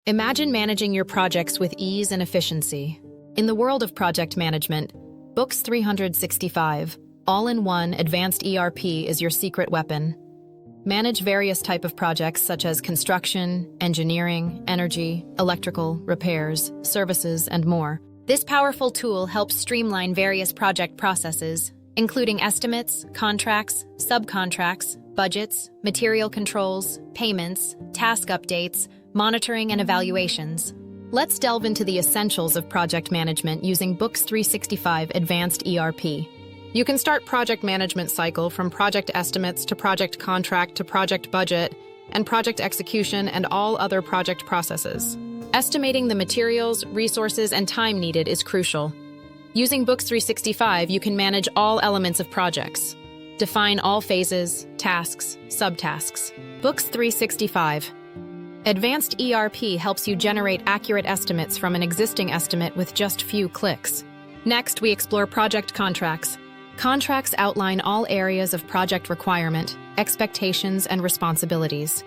Imagine managing your projects with ease and efficiency. In the world of project management, Books365 All-in-One Advanced ERP is your secret weapon. Manage various types of projects such as construction, engineering, energy, electrical, repairs, services, and more. This powerful tool helps streamline various project processes, including estimates, contracts, subcontracts, budgets, material controls, payments, task updates, monitoring, and evaluations. Let's delve into the essentials of project management using Books365 Advanced ERP. You can start project management cycle from project estimates to project contract to project budget and project execution and all other project processes. Estimating the materials, resources, and time needed is crucial. Using Books365, you can manage all elements of projects. Define all phases, tasks, subtasks. Books365 Advanced ERP helps you generate accurate estimates from an existing estimate with just few clicks. Next, we explore project contracts. Contracts outline all areas of project requirement, expectations, and responsibilities.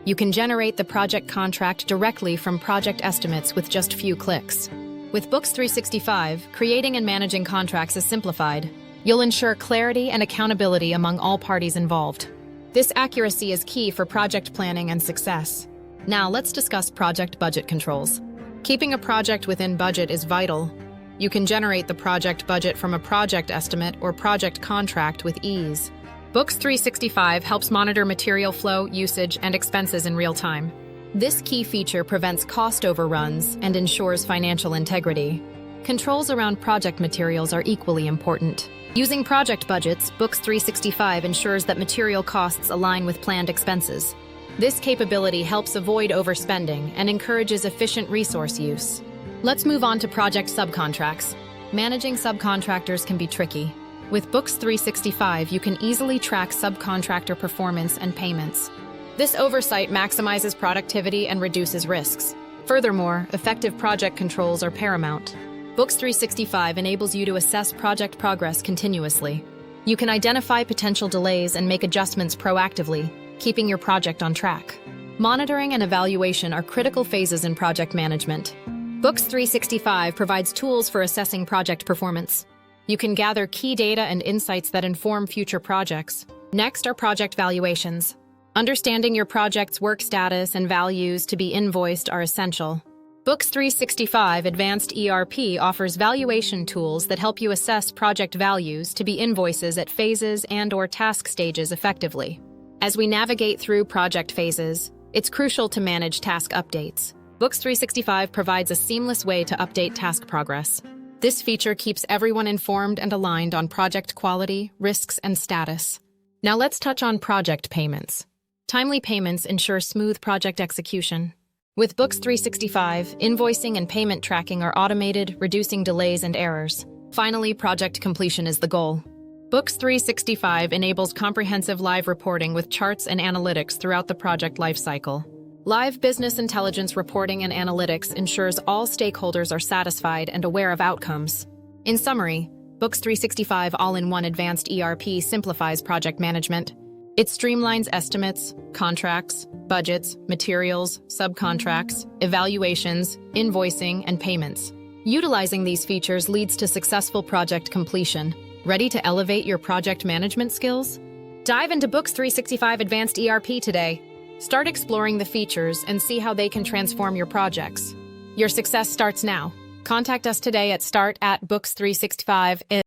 You can generate the project contract directly from project estimates with just few clicks. With Books365, creating and managing contracts is simplified. You'll ensure clarity and accountability among all parties involved. This accuracy is key for project planning and success. Now, let's discuss project budget controls. Keeping a project within budget is vital. You can generate the project budget from a project estimate or project contract with ease. Books365 helps monitor material flow, usage, and expenses in real time. This key feature prevents cost overruns and ensures financial integrity. Controls around project materials are equally important. Using project budgets, Books365 ensures that material costs align with planned expenses. This capability helps avoid overspending and encourages efficient resource use. Let's move on to project subcontracts. Managing subcontractors can be tricky. With Books365, you can easily track subcontractor performance and payments. This oversight maximizes productivity and reduces risks. Furthermore, effective project controls are paramount. Books365 enables you to assess project progress continuously. You can identify potential delays and make adjustments proactively, keeping your project on track. Monitoring and evaluation are critical phases in project management. Books365 provides tools for assessing project performance. You can gather key data and insights that inform future projects. Next are project valuations. Understanding your project's work status and values to be invoiced are essential. Books365 Advanced ERP offers valuation tools that help you assess project values to be invoices at phases and/or task stages effectively. As we navigate through project phases, it's crucial to manage task updates. Books365 provides a seamless way to update task progress. This feature keeps everyone informed and aligned on project quality, risks, and status. Now let's touch on project payments. Timely payments ensure smooth project execution. With Books365, invoicing and payment tracking are automated, reducing delays and errors. Finally, project completion is the goal. Books365 enables comprehensive live reporting with charts and analytics throughout the project lifecycle. Live business intelligence reporting and analytics ensures all stakeholders are satisfied and aware of outcomes. In summary, Books365 All-in-One Advanced ERP simplifies project management. It streamlines estimates, contracts, budgets, materials, subcontracts, evaluations, invoicing, and payments. Utilizing these features leads to successful project completion. Ready to elevate your project management skills? Dive into Books365 Advanced ERP today. Start exploring the features and see how they can transform your projects. Your success starts now. Contact us today at start@Books365.